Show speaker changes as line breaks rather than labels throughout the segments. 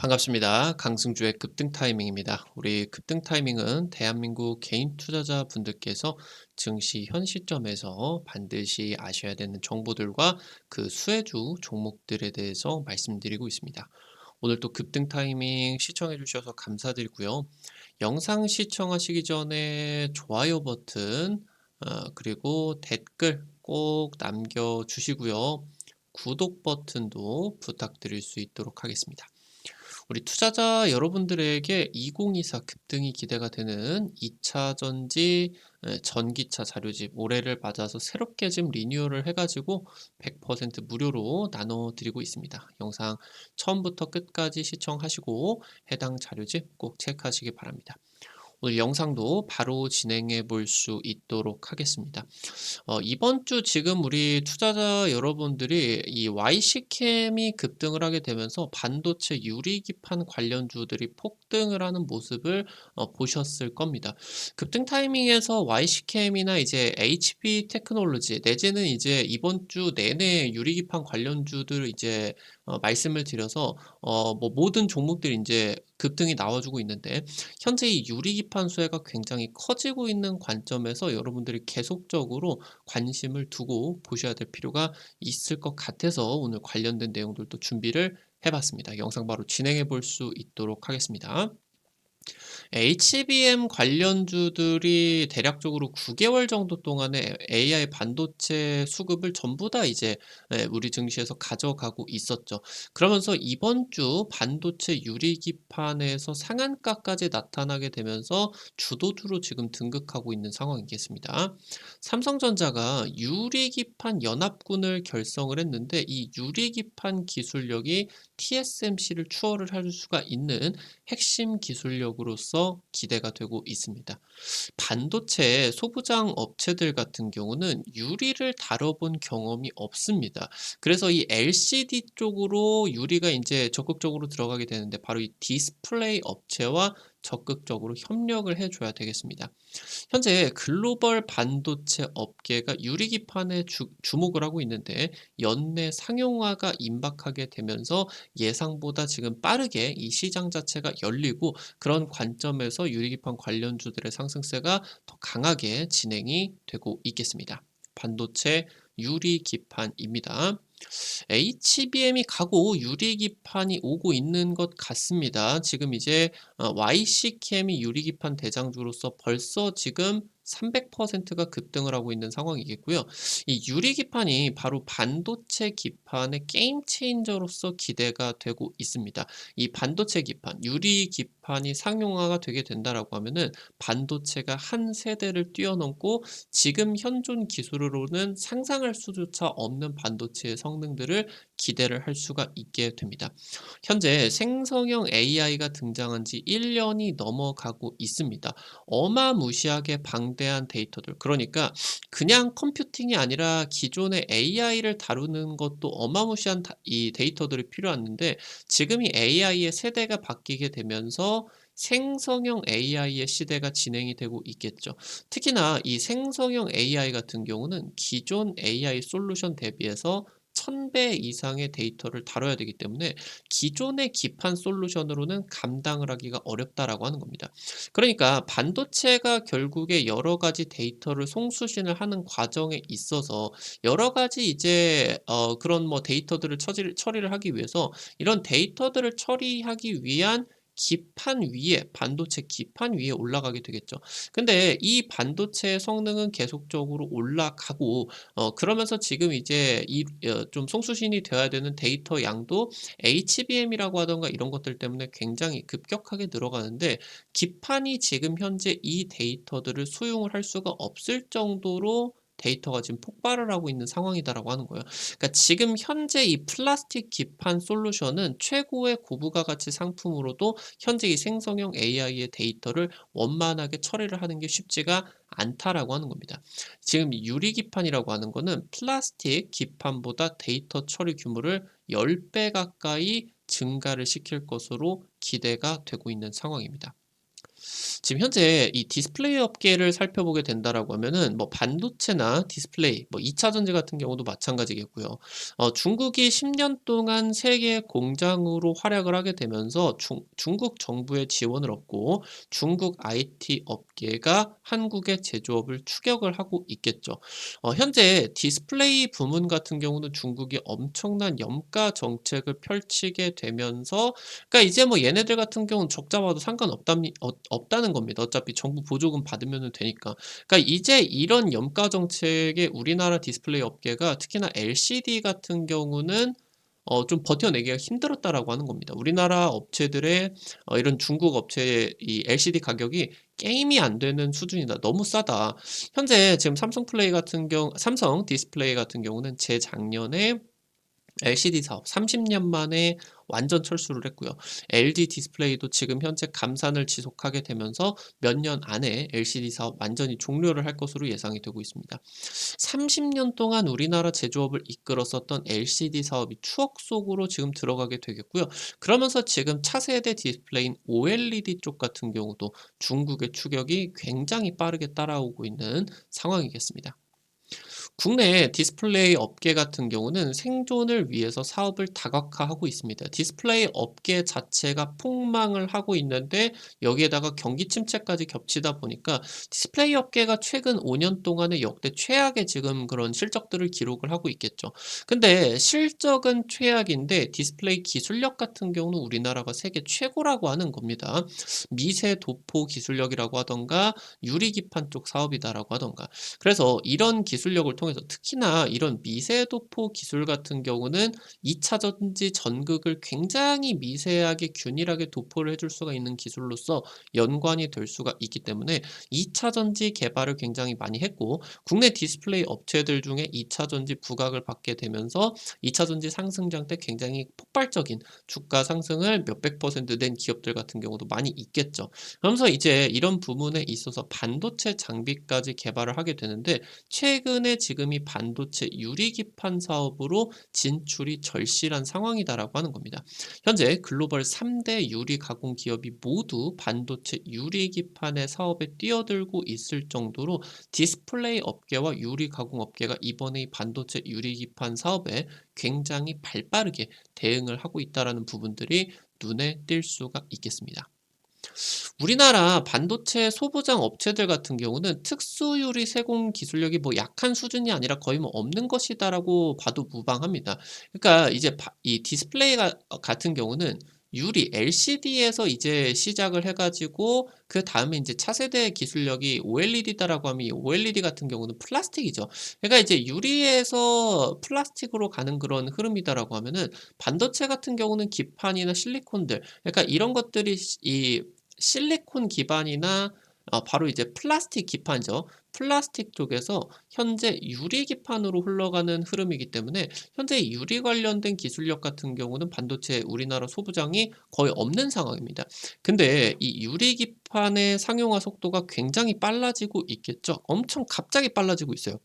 반갑습니다. 강승주의 급등 타이밍입니다. 우리 급등 타이밍은 대한민국 개인 투자자 분들께서 증시 현 시점에서 반드시 아셔야 되는 정보들과 그 수혜주 종목들에 대해서 말씀드리고 있습니다. 오늘 또 급등 타이밍 시청해 주셔서 감사드리고요. 영상 시청하시기 전에 좋아요 버튼, 그리고 댓글 꼭 남겨주시고요. 구독 버튼도 부탁드릴 수 있도록 하겠습니다. 우리 투자자 여러분들에게 2024 급등이 기대가 되는 2차 전지 전기차 자료집 올해를 맞아서 새롭게 지금 리뉴얼을 해가지고 100% 무료로 나눠드리고 있습니다. 영상 처음부터 끝까지 시청하시고 해당 자료집 꼭 체크하시기 바랍니다. 오늘 영상도 바로 진행해 볼 수 있도록 하겠습니다. 이번 주 지금 우리 투자자 여러분들이 이 YC캠이 급등을 하게 되면서 반도체 유리기판 관련주들이 폭등을 하는 모습을 보셨을 겁니다. 급등 타이밍에서 YC캠이나 이제 HB 테크놀로지 내지는 이제 이번 주 내내 유리기판 관련주들 이제 말씀을 드려서 뭐 모든 종목들이 이제 급등이 나와주고 있는데 현재 이 유리기판 수혜가 굉장히 커지고 있는 관점에서 여러분들이 계속적으로 관심을 두고 보셔야 될 필요가 있을 것 같아서 오늘 관련된 내용들도 준비를 해봤습니다. 영상 바로 진행해 볼 수 있도록 하겠습니다. HBM 관련주들이 대략적으로 9개월 정도 동안에 AI 반도체 수급을 전부 다 이제 우리 증시에서 가져가고 있었죠. 그러면서 이번 주 반도체 유리기판에서 상한가까지 나타나게 되면서 주도주로 지금 등극하고 있는 상황이겠습니다. 삼성전자가 유리기판 연합군을 결성을 했는데 이 유리기판 기술력이 TSMC를 추월을 할 수가 있는 핵심 기술력으로서 기대가 되고 있습니다. 반도체 소부장 업체들 같은 경우는 유리를 다뤄본 경험이 없습니다. 그래서 이 LCD 쪽으로 유리가 이제 적극적으로 들어가게 되는데 바로 이 디스플레이 업체와 적극적으로 협력을 해줘야 되겠습니다. 현재 글로벌 반도체 업계가 유리기판에 주목을 하고 있는데 연내 상용화가 임박하게 되면서 예상보다 지금 빠르게 이 시장 자체가 열리고 그런 관점에서 유리기판 관련주들의 상승세가 더 강하게 진행이 되고 있겠습니다. 반도체 유리기판입니다. HBM이 가고 유리기판이 오고 있는 것 같습니다. 지금 이제 YC캠이 유리기판 대장주로서 벌써 지금 300%가 급등을 하고 있는 상황이겠고요. 이 유리기판이 바로 반도체 기판의 게임 체인저로서 기대가 되고 있습니다. 이 반도체 기판, 유리기판이 상용화가 되게 된다라고 하면은 반도체가 한 세대를 뛰어넘고 지금 현존 기술으로는 상상할 수조차 없는 반도체의 성능들을 기대를 할 수가 있게 됩니다. 현재 생성형 AI가 등장한 지 1년이 넘어가고 있습니다. 어마무시하게 방대한 데이터들, 그러니까 그냥 컴퓨팅이 아니라 기존의 AI를 다루는 것도 어마무시한 이 데이터들이 필요한데 지금 이 AI의 세대가 바뀌게 되면서 생성형 AI의 시대가 진행이 되고 있겠죠. 특히나 이 생성형 AI 같은 경우는 기존 AI 솔루션 대비해서 1000배 이상의 데이터를 다뤄야 되기 때문에 기존의 기판 솔루션으로는 감당을 하기가 어렵다라고 하는 겁니다. 그러니까 반도체가 결국에 여러 가지 데이터를 송수신을 하는 과정에 있어서 여러 가지 이제 그런 뭐 데이터들을 처리를 하기 위해서 이런 데이터들을 처리하기 위한 기판 위에 반도체 기판 위에 올라가게 되겠죠. 근데 이 반도체의 성능은 계속적으로 올라가고 그러면서 지금 이제 좀 송수신이 되어야 되는 데이터 양도 HBM이라고 하던가 이런 것들 때문에 굉장히 급격하게 늘어가는데 기판이 지금 현재 이 데이터들을 수용을 할 수가 없을 정도로 데이터가 지금 폭발을 하고 있는 상황이다라고 하는 거예요. 그러니까 지금 현재 이 플라스틱 기판 솔루션은 최고의 고부가 가치 상품으로도 현재 이 생성형 AI의 데이터를 원만하게 처리를 하는 게 쉽지가 않다라고 하는 겁니다. 지금 유리기판이라고 하는 거는 플라스틱 기판보다 데이터 처리 규모를 10배 가까이 증가를 시킬 것으로 기대가 되고 있는 상황입니다. 지금 현재 이 디스플레이 업계를 살펴보게 된다라고 하면은 뭐 반도체나 디스플레이, 뭐 2차 전지 같은 경우도 마찬가지겠고요. 중국이 10년 동안 세계 공장으로 활약을 하게 되면서 중국 정부의 지원을 얻고 중국 IT 업계가 한국의 제조업을 추격을 하고 있겠죠. 현재 디스플레이 부문 같은 경우는 중국이 엄청난 염가 정책을 펼치게 되면서, 그러니까 이제 뭐 얘네들 같은 경우는 적자 봐도 없다는 겁니다. 어차피 정부 보조금 받으면 되니까. 그러니까 이제 이런 염가 정책에 우리나라 디스플레이 업계가 특히나 LCD 같은 경우는 좀 버텨내기가 힘들었다라고 하는 겁니다. 우리나라 업체들의 이런 중국 업체의 이 LCD 가격이 게임이 안 되는 수준이다. 너무 싸다. 현재 지금 삼성 디스플레이 같은 경우는 재작년에 LCD 사업 30년 만에 완전 철수를 했고요. LG 디스플레이도 지금 현재 감산을 지속하게 되면서 몇 년 안에 LCD 사업 완전히 종료를 할 것으로 예상이 되고 있습니다. 30년 동안 우리나라 제조업을 이끌었었던 LCD 사업이 추억 속으로 지금 들어가게 되겠고요. 그러면서 지금 차세대 디스플레이인 OLED 쪽 같은 경우도 중국의 추격이 굉장히 빠르게 따라오고 있는 상황이겠습니다. 국내 디스플레이 업계 같은 경우는 생존을 위해서 사업을 다각화하고 있습니다. 디스플레이 업계 자체가 폭망을 하고 있는데 여기에다가 경기 침체까지 겹치다 보니까 디스플레이 업계가 최근 5년 동안의 역대 최악의 지금 그런 실적들을 기록을 하고 있겠죠. 근데 실적은 최악인데 디스플레이 기술력 같은 경우는 우리나라가 세계 최고라고 하는 겁니다. 미세 도포 기술력이라고 하던가 유리기판 쪽 사업이다라고 하던가. 그래서 이런 기술력을 통해서 특히나 이런 미세도포 기술 같은 경우는 2차 전지 전극을 굉장히 미세하게 균일하게 도포를 해줄 수가 있는 기술로서 연관이 될 수가 있기 때문에 2차 전지 개발을 굉장히 많이 했고, 국내 디스플레이 업체들 중에 2차 전지 부각을 받게 되면서 2차 전지 상승장 때 굉장히 폭발적인 주가 상승을 몇백 퍼센트 낸 기업들 같은 경우도 많이 있겠죠. 그러면서 이제 이런 부분에 있어서 반도체 장비까지 개발을 하게 되는데, 최근에 지금 이 반도체 유리기판 사업으로 진출이 절실한 상황이다라고 하는 겁니다. 현재 글로벌 3대 유리 가공 기업이 모두 반도체 유리기판의 사업에 뛰어들고 있을 정도로 디스플레이 업계와 유리 가공 업계가 이번에 이 반도체 유리기판 사업에 굉장히 발빠르게 대응을 하고 있다라는 부분들이 눈에 띌 수가 있겠습니다. 우리나라 반도체 소부장 업체들 같은 경우는 특수유리 세공 기술력이 뭐 약한 수준이 아니라 거의 뭐 없는 것이다라고 봐도 무방합니다. 그러니까 이제 이 디스플레이가 같은 경우는 유리 LCD에서 이제 시작을 해가지고 그 다음에 이제 차세대 기술력이 OLED다라고 하면 이 OLED 같은 경우는 플라스틱이죠. 그러니까 이제 유리에서 플라스틱으로 가는 그런 흐름이다라고 하면은 반도체 같은 경우는 기판이나 실리콘들, 그러니까 이런 것들이 이 실리콘 기반이나 바로 이제 플라스틱 기판이죠. 플라스틱 쪽에서 현재 유리 기판으로 흘러가는 흐름이기 때문에 현재 유리 관련된 기술력 같은 경우는 반도체 우리나라 소부장이 거의 없는 상황입니다. 근데 이 유리 기판의 상용화 속도가 굉장히 빨라지고 있겠죠. 엄청 갑자기 빨라지고 있어요.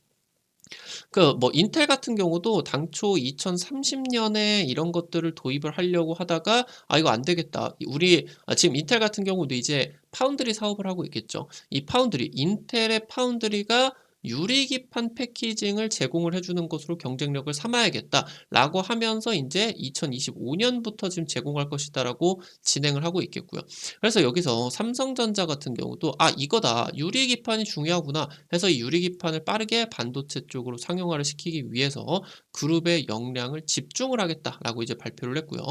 뭐 인텔 같은 경우도 당초 2030년에 이런 것들을 도입을 하려고 하다가 이거 안 되겠다. 지금 인텔 같은 경우도 이제 파운드리 사업을 하고 있겠죠. 이 파운드리, 인텔의 파운드리가 유리기판 패키징을 제공을 해주는 것으로 경쟁력을 삼아야겠다라고 하면서 이제 2025년부터 지금 제공할 것이다라고 진행을 하고 있겠고요. 그래서 여기서 삼성전자 같은 경우도 이거다. 유리기판이 중요하구나 해서 이 유리기판을 빠르게 반도체 쪽으로 상용화를 시키기 위해서 그룹의 역량을 집중을 하겠다라고 이제 발표를 했고요.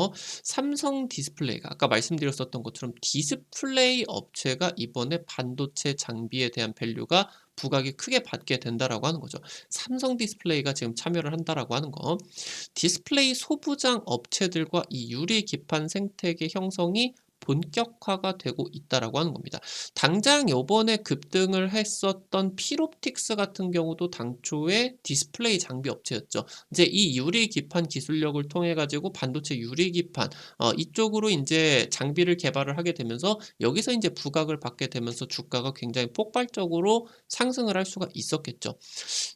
삼성 디스플레이가 아까 말씀드렸었던 것처럼 디스플레이 업체가 이번에 반도체 장비에 대한 밸류가 부각이 크게 받게 된다라고 하는 거죠. 삼성 디스플레이가 지금 참여를 한다라고 하는 거. 디스플레이 소부장 업체들과 이 유리 기판 생태계 형성이 본격화가 되고 있다라고 하는 겁니다. 당장 요번에 급등을 했었던 필옵틱스 같은 경우도 당초에 디스플레이 장비 업체였죠. 이제 이 유리 기판 기술력을 통해 가지고 반도체 유리 기판 이쪽으로 이제 장비를 개발을 하게 되면서 여기서 이제 부각을 받게 되면서 주가가 굉장히 폭발적으로 상승을 할 수가 있었겠죠.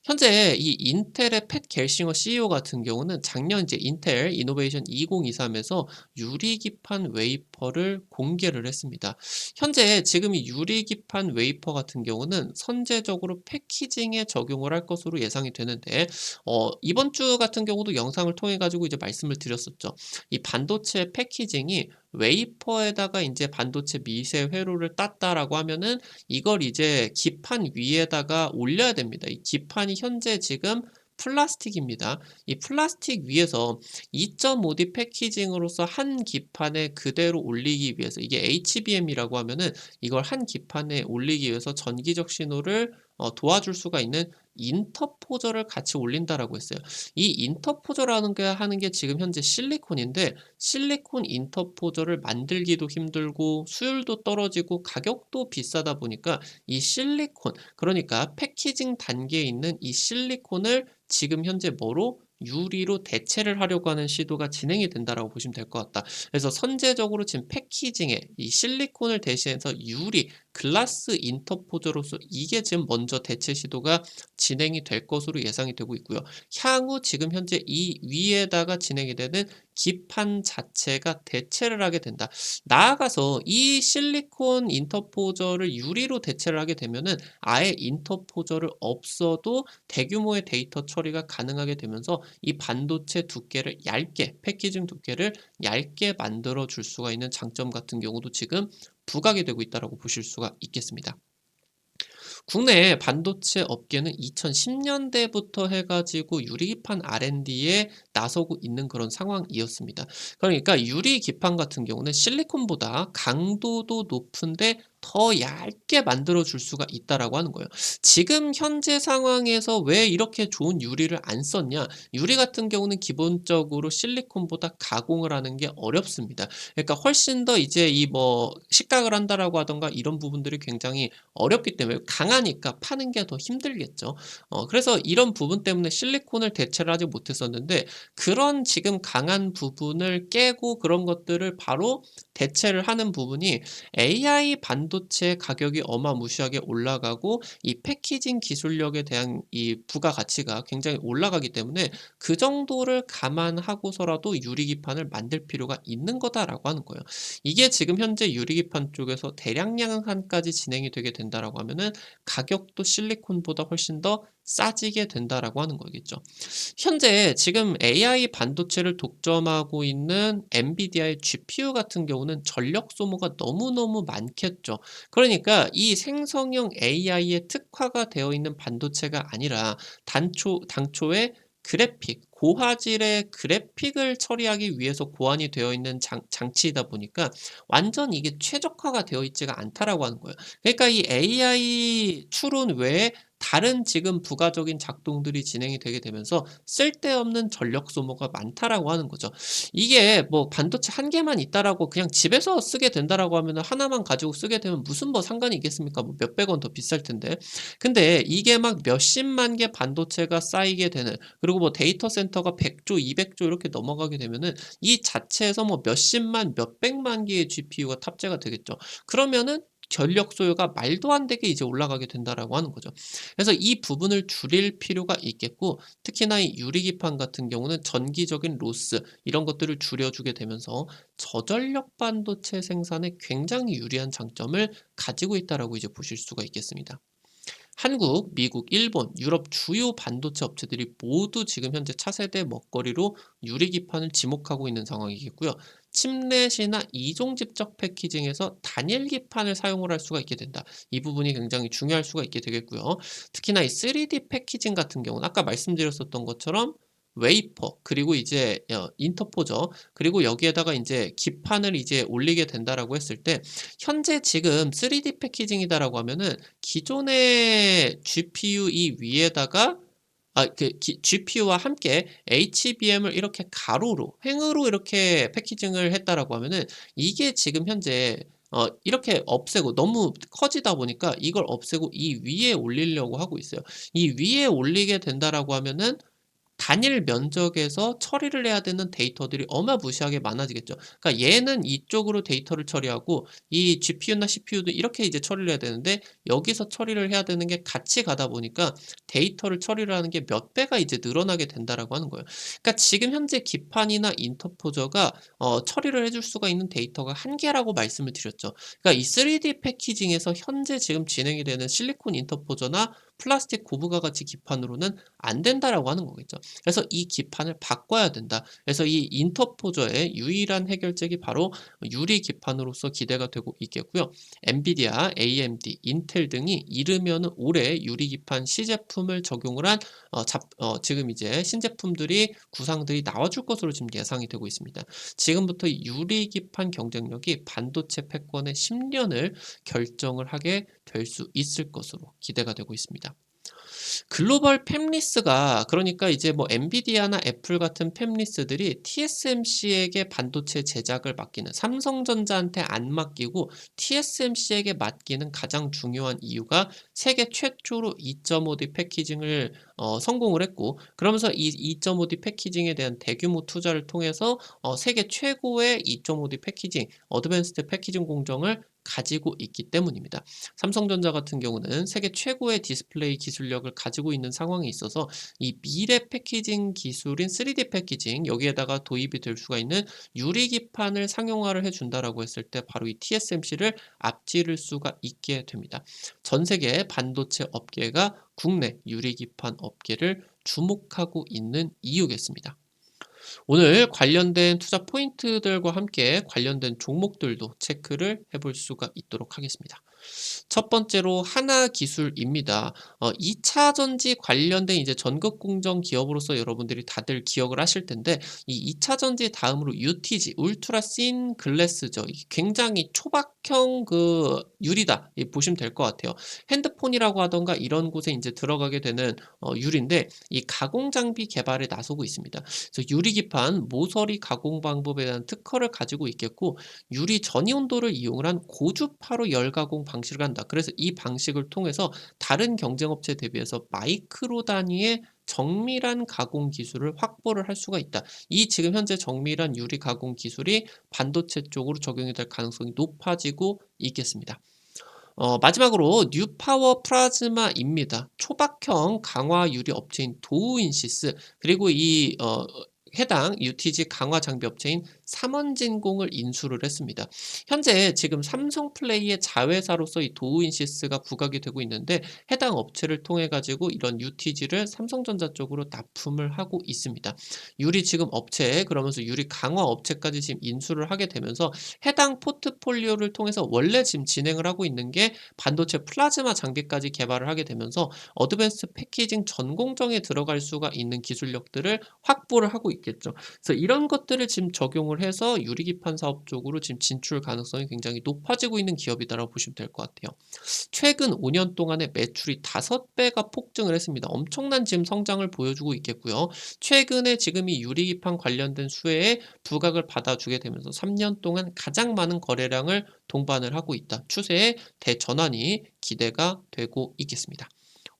현재 이 인텔의 팻 겔싱어 CEO 같은 경우는 작년 이제 인텔 이노베이션 2023에서 유리기판 웨이퍼를 사실을 공개를 했습니다. 현재 지금 이 유리기판 웨이퍼 같은 경우는 선제적으로 패키징에 적용을 할 것으로 예상이 되는데 이번 주 같은 경우도 영상을 통해 가지고 이제 말씀을 드렸었죠. 이 반도체 패키징이 웨이퍼에다가 이제 반도체 미세 회로를 땄다라고 하면은 이걸 이제 기판 위에다가 올려야 됩니다. 이 기판이 현재 지금 플라스틱입니다. 이 플라스틱 위에서 2.5D 패키징으로서 한 기판에 그대로 올리기 위해서, 이게 HBM이라고 하면은 이걸 한 기판에 올리기 위해서 전기적 신호를 도와줄 수가 있는 인터포저를 같이 올린다라고 했어요. 이 인터포저라는 게 하는 게 지금 현재 실리콘인데, 실리콘 인터포저를 만들기도 힘들고 수율도 떨어지고 가격도 비싸다 보니까 이 실리콘, 그러니까 패키징 단계에 있는 이 실리콘을 지금 현재 뭐로? 유리로 대체를 하려고 하는 시도가 진행이 된다라고 보시면 될 것 같다. 그래서 선제적으로 지금 패키징에 이 실리콘을 대신해서 유리, 글라스 인터포저로서 이게 지금 먼저 대체 시도가 진행이 될 것으로 예상이 되고 있고요. 향후 지금 현재 이 위에다가 진행이 되는 기판 자체가 대체를 하게 된다. 나아가서 이 실리콘 인터포저를 유리로 대체를 하게 되면은 아예 인터포저를 없어도 대규모의 데이터 처리가 가능하게 되면서 이 반도체 두께를 얇게, 패키징 두께를 얇게 만들어 줄 수가 있는 장점 같은 경우도 지금 부각이 되고 있다고 보실 수가 있겠습니다. 국내 반도체 업계는 2010년대부터 해가지고 유리기판 R&D에 나서고 있는 그런 상황이었습니다. 그러니까 유리기판 같은 경우는 실리콘보다 강도도 높은데 더 얇게 만들어 줄 수가 있다라고 하는 거예요. 지금 현재 상황에서 왜 이렇게 좋은 유리를 안 썼냐? 유리 같은 경우는 기본적으로 실리콘보다 가공을 하는 게 어렵습니다. 그러니까 훨씬 더 이제 이 뭐 식각을 한다라고 하던가 이런 부분들이 굉장히 어렵기 때문에, 강하니까 파는 게 더 힘들겠죠. 그래서 이런 부분 때문에 실리콘을 대체를 하지 못했었는데, 그런 지금 강한 부분을 깨고 그런 것들을 바로 대체를 하는 부분이 AI 반도체 가격이 어마무시하게 올라가고 이 패키징 기술력에 대한 이 부가가치가 굉장히 올라가기 때문에 그 정도를 감안하고서라도 유리기판을 만들 필요가 있는 거다라고 하는 거예요. 이게 지금 현재 유리기판 쪽에서 대량 양산까지 진행이 되게 된다라고 하면은 가격도 실리콘보다 훨씬 더 싸지게 된다라고 하는 거겠죠. 현재 지금 AI 반도체를 독점하고 있는 엔비디아의 GPU 같은 경우는 전력 소모가 너무너무 많겠죠. 그러니까 이 생성형 AI에 특화가 되어 있는 반도체가 아니라 당초에 그래픽, 고화질의 그래픽을 처리하기 위해서 고안이 되어 있는 장치이다 보니까 완전 이게 최적화가 되어 있지가 않다라고 하는 거예요. 그러니까 이 AI 추론 외에 다른 지금 부가적인 작동들이 진행이 되게 되면서 쓸데없는 전력 소모가 많다라고 하는 거죠. 이게 뭐 반도체 한 개만 있다라고 그냥 집에서 쓰게 된다라고 하면은 하나만 가지고 쓰게 되면 무슨 뭐 상관이 있겠습니까? 뭐 몇백 원 더 비쌀 텐데. 근데 이게 막 몇십만 개 반도체가 쌓이게 되는, 그리고 뭐 데이터 센터가 100조, 200조 이렇게 넘어가게 되면은 이 자체에서 뭐 몇십만, 몇백만 개의 GPU가 탑재가 되겠죠. 그러면은 전력 소요가 말도 안 되게 이제 올라가게 된다라고 하는 거죠. 그래서 이 부분을 줄일 필요가 있겠고, 특히나 이 유리기판 같은 경우는 전기적인 로스 이런 것들을 줄여주게 되면서 저전력 반도체 생산에 굉장히 유리한 장점을 가지고 있다라고 이제 보실 수가 있겠습니다. 한국, 미국, 일본, 유럽 주요 반도체 업체들이 모두 지금 현재 차세대 먹거리로 유리기판을 지목하고 있는 상황이겠고요. 칩넷이나 이종 집적 패키징에서 단일 기판을 사용을 할 수가 있게 된다. 이 부분이 굉장히 중요할 수가 있게 되겠고요. 특히나 이 3D 패키징 같은 경우는 아까 말씀드렸었던 것처럼 웨이퍼, 그리고 이제 인터포저, 그리고 여기에다가 이제 기판을 이제 올리게 된다라고 했을 때, 현재 지금 3D 패키징이다라고 하면은 기존의 GPU 이 위에다가 GPU와 함께 HBM을 이렇게 가로로, 횡으로 이렇게 패키징을 했다라고 하면은 이게 지금 현재 이렇게 없애고 너무 커지다 보니까 이걸 없애고 이 위에 올리려고 하고 있어요. 이 위에 올리게 된다라고 하면은 단일 면적에서 처리를 해야 되는 데이터들이 어마무시하게 많아지겠죠. 그러니까 얘는 이쪽으로 데이터를 처리하고 이 GPU나 CPU도 이렇게 이제 처리를 해야 되는데 여기서 처리를 해야 되는 게 같이 가다 보니까 데이터를 처리를 하는 게 몇 배가 이제 늘어나게 된다라고 하는 거예요. 그러니까 지금 현재 기판이나 인터포저가 처리를 해줄 수가 있는 데이터가 한계라고 말씀을 드렸죠. 그러니까 이 3D 패키징에서 현재 지금 진행이 되는 실리콘 인터포저나 플라스틱 고부가 가치 기판으로는 안 된다라고 하는 거겠죠. 그래서 이 기판을 바꿔야 된다. 그래서 이 인터포저의 유일한 해결책이 바로 유리 기판으로서 기대가 되고 있겠고요. 엔비디아, AMD, 인텔 등이 이르면 올해 유리 기판 시제품을 적용을 한 지금 이제 신제품들이 구상들이 나와줄 것으로 지금 예상이 되고 있습니다. 지금부터 이 유리 기판 경쟁력이 반도체 패권의 10년을 결정을 하게 될 수 있을 것으로 기대가 되고 있습니다. 글로벌 팹리스가 그러니까 이제 뭐 엔비디아나 애플 같은 팹리스들이 TSMC에게 반도체 제작을 맡기는 삼성전자한테 안 맡기고 TSMC에게 맡기는 가장 중요한 이유가 세계 최초로 2.5D 패키징을 성공을 했고 그러면서 이 2.5D 패키징에 대한 대규모 투자를 통해서 세계 최고의 2.5D 패키징, 어드밴스드 패키징 공정을 가지고 있기 때문입니다. 삼성전자 같은 경우는 세계 최고의 디스플레이 기술력을 가지고 있는 상황에 있어서 이 미래 패키징 기술인 3D 패키징 여기에다가 도입이 될 수가 있는 유리기판을 상용화를 해준다라고 했을 때 바로 이 TSMC를 앞지를 수가 있게 됩니다. 전 세계 반도체 업계가 국내 유리기판 업계를 주목하고 있는 이유겠습니다. 오늘 관련된 투자 포인트들과 함께 관련된 종목들도 체크를 해볼 수가 있도록 하겠습니다. 첫 번째로 하나기술입니다. 2차 전지 관련된 이제 전극 공정 기업으로서 여러분들이 다들 기억을 하실 텐데 이 2차 전지 다음으로 UTG 울트라 씬 글래스죠. 굉장히 초박형 그 유리다. 보시면 될 것 같아요. 핸드폰이라고 하던가 이런 곳에 이제 들어가게 되는 유리인데 이 가공 장비 개발에 나서고 있습니다. 그래서 유리기판 모서리 가공 방법에 대한 특허를 가지고 있겠고 유리 전이 온도를 이용을 한 고주파로 열 가공 방식을 한다. 그래서 이 방식을 통해서 다른 경쟁업체 대비해서 마이크로 단위의 정밀한 가공 기술을 확보를 할 수가 있다. 이 지금 현재 정밀한 유리 가공 기술이 반도체 쪽으로 적용이 될 가능성이 높아지고 있겠습니다. 마지막으로 뉴파워 플라즈마입니다. 초박형 강화 유리 업체인 도우인시스 그리고 이 해당 UTG 강화 장비 업체인 삼원진공을 인수를 했습니다. 현재 지금 삼성플레이의 자회사로서 이 도우인시스가 부각이 되고 있는데 해당 업체를 통해 가지고 이런 UTG를 삼성전자 쪽으로 납품을 하고 있습니다. 유리 지금 업체 그러면서 유리 강화 업체까지 지금 인수를 하게 되면서 해당 포트폴리오를 통해서 원래 지금 진행을 하고 있는 게 반도체 플라즈마 장비까지 개발을 하게 되면서 어드밴스 패키징 전 공정에 들어갈 수가 있는 기술력들을 확보를 하고 있겠죠. 그래서 이런 것들을 지금 적용을 해서 유리기판 사업 쪽으로 지금 진출 가능성이 굉장히 높아지고 있는 기업이다라고 보시면 될 것 같아요. 최근 5년 동안에 매출이 5배가 폭증을 했습니다. 엄청난 지금 성장을 보여주고 있겠고요. 최근에 지금 이 유리기판 관련된 수혜에 부각을 받아주게 되면서 3년 동안 가장 많은 거래량을 동반을 하고 있다. 추세의 대전환이 기대가 되고 있겠습니다.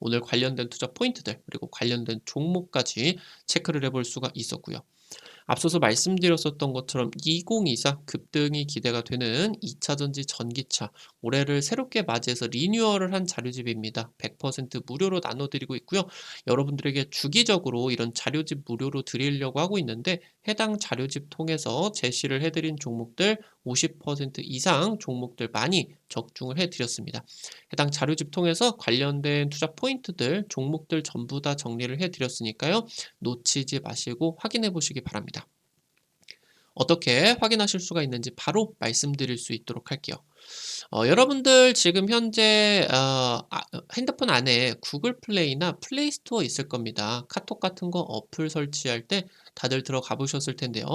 오늘 관련된 투자 포인트들 그리고 관련된 종목까지 체크를 해볼 수가 있었고요. 앞서서 말씀드렸었던 것처럼 2024 급등이 기대가 되는 2차전지 전기차 올해를 새롭게 맞이해서 리뉴얼을 한 자료집입니다. 100% 무료로 나눠드리고 있고요. 여러분들에게 주기적으로 이런 자료집 무료로 드리려고 하고 있는데 해당 자료집 통해서 제시를 해드린 종목들 50% 이상 종목들 많이 적중을 해드렸습니다. 해당 자료집 통해서 관련된 투자 포인트들 종목들 전부 다 정리를 해드렸으니까요. 놓치지 마시고 확인해 보시기 바랍니다. 어떻게 확인하실 수가 있는지 바로 말씀드릴 수 있도록 할게요. 여러분들 지금 현재 핸드폰 안에 구글 플레이나 플레이 스토어 있을 겁니다. 카톡 같은 거 어플 설치할 때 다들 들어가 보셨을 텐데요.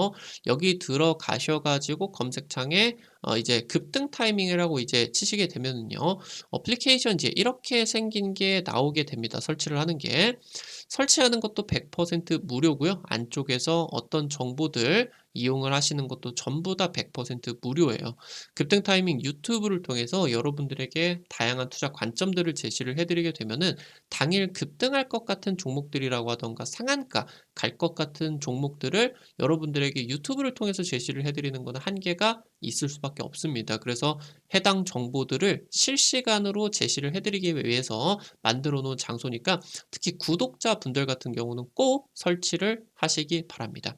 여기 들어가셔가지고 검색창에 이제 급등 타이밍이라고 이제 치시게 되면은요. 어플리케이션 이제 이렇게 생긴 게 나오게 됩니다. 설치를 하는 게. 설치하는 것도 100% 무료고요. 안쪽에서 어떤 정보들 이용을 하시는 것도 전부 다 100% 무료예요. 급등 타이밍 유튜브를 통해서 여러분들에게 다양한 투자 관점들을 제시를 해드리게 되면은 당일 급등할 것 같은 종목들이라고 하던가 상한가 갈 것 같은 종목들을 여러분들에게 유튜브를 통해서 제시를 해드리는 것은 한계가 있을 수밖에 없습니다. 그래서 해당 정보들을 실시간으로 제시를 해드리기 위해서 만들어 놓은 장소니까 특히 구독자분들 같은 경우는 꼭 설치를 하시기 바랍니다.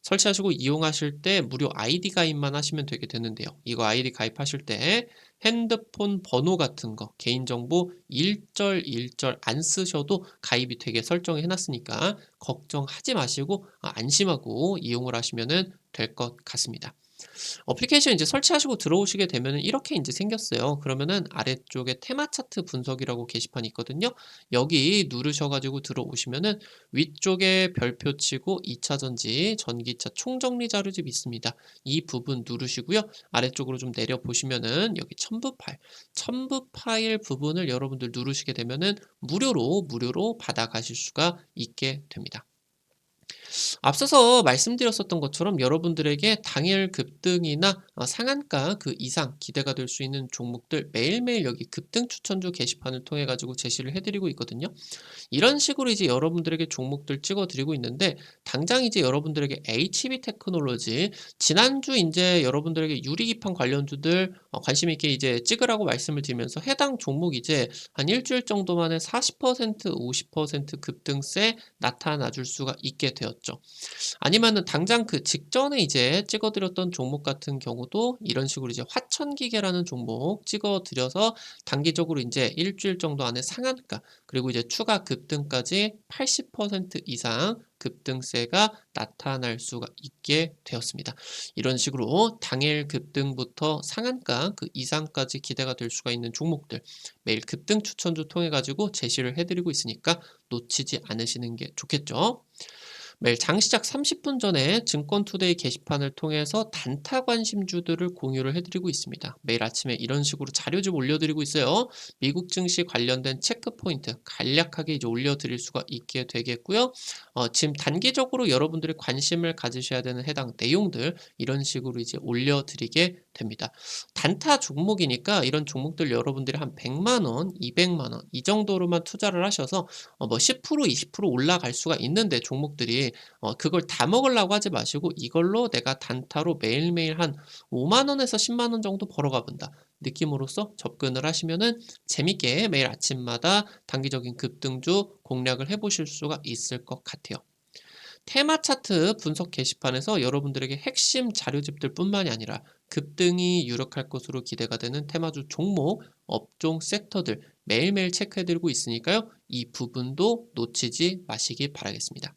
설치하시고 이용하실 때 무료 아이디 가입만 하시면 되게 되는데요. 이거 아이디 가입하실 때 핸드폰 번호 같은 거 개인정보 일절 안 쓰셔도 가입이 되게 설정해 놨으니까 걱정하지 마시고 안심하고 이용을 하시면 될 것 같습니다. 어플리케이션 이제 설치하시고 들어오시게 되면은 이렇게 인제 생겼어요. 그러면은 아래쪽에 테마 차트 분석이라고 게시판이 있거든요. 여기 누르셔 가지고 들어오시면은 위쪽에 별표 치고 2차 전지, 전기차 총정리 자료집 있습니다. 이 부분 누르시고요. 아래쪽으로 좀 내려 보시면은 여기 첨부 파일 부분을 여러분들 누르시게 되면은 무료로 받아가실 수가 있게 됩니다. 앞서서 말씀드렸었던 것처럼 여러분들에게 당일 급등이나 상한가 그 이상 기대가 될 수 있는 종목들 매일매일 여기 급등 추천주 게시판을 통해 가지고 제시를 해드리고 있거든요. 이런 식으로 이제 여러분들에게 종목들 찍어 드리고 있는데 당장 이제 여러분들에게 HB 테크놀로지 지난주 인제 여러분들에게 유리기판 관련주들 관심 있게 이제 찍으라고 말씀을 드리면서 해당 종목 이제 한 일주일 정도 만에 40% 50% 급등세 나타나 줄 수가 있게 되었죠. 아니면은 당장 그 직전에 이제 찍어 드렸던 종목 같은 경우도 이런 식으로 이제 화천기계라는 종목 찍어 드려서 단기적으로 인제 일주일 정도 안에 상한가 그리고 이제 추가 급등까지 80% 이상 급등세가 나타날 수가 있게 되었습니다. 이런 식으로 당일 급등부터 상한가 그 이상까지 기대가 될 수가 있는 종목들 매일 급등 추천주 통해 가지고 제시를 해 드리고 있으니까 놓치지 않으시는 게 좋겠죠. 매일 장시작 30분 전에 증권투데이 게시판을 통해서 단타 관심주들을 공유를 해드리고 있습니다. 매일 아침에 이런 식으로 자료집 올려드리고 있어요. 미국 증시 관련된 체크포인트 간략하게 이제 올려드릴 수가 있게 되겠고요. 지금 단기적으로 여러분들이 관심을 가지셔야 되는 해당 내용들 이런 식으로 이제 올려드리게 됩니다. 단타 종목이니까 이런 종목들 여러분들이 한 100만 원, 200만 원 이 정도로만 투자를 하셔서 뭐 10% 20% 올라갈 수가 있는데 종목들이 그걸 다 먹으려고 하지 마시고 이걸로 내가 단타로 매일매일 한 5만 원에서 10만 원 정도 벌어가 본다. 느낌으로써 접근을 하시면은 재밌게 매일 아침마다 단기적인 급등주 공략을 해보실 수가 있을 것 같아요. 테마 차트 분석 게시판에서 여러분들에게 핵심 자료집들 뿐만이 아니라 급등이 유력할 것으로 기대가 되는 테마주 종목, 업종, 섹터들 매일매일 체크해드리고 있으니까요. 이 부분도 놓치지 마시기 바라겠습니다.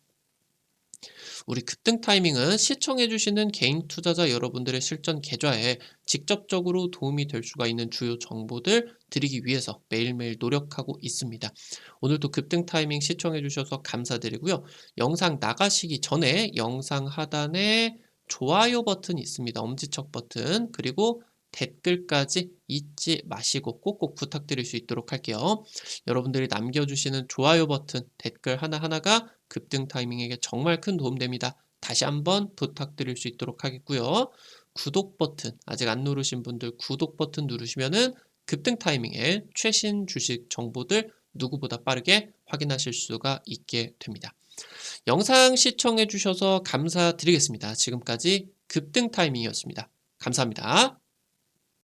우리 급등 타이밍은 시청해주시는 개인 투자자 여러분들의 실전 계좌에 직접적으로 도움이 될 수가 있는 주요 정보들 드리기 위해서 매일매일 노력하고 있습니다. 오늘도 급등 타이밍 시청해주셔서 감사드리고요. 영상 나가시기 전에 영상 하단에 좋아요 버튼이 있습니다. 엄지척 버튼 그리고 댓글까지 잊지 마시고 꼭꼭 부탁드릴 수 있도록 할게요. 여러분들이 남겨주시는 좋아요 버튼, 댓글 하나하나가 급등 타이밍에게 정말 큰 도움됩니다. 다시 한번 부탁드릴 수 있도록 하겠고요. 구독 버튼, 아직 안 누르신 분들 구독 버튼 누르시면은 급등 타이밍에 최신 주식 정보들 누구보다 빠르게 확인하실 수가 있게 됩니다. 영상 시청해 주셔서 감사드리겠습니다. 지금까지 급등 타이밍이었습니다. 감사합니다.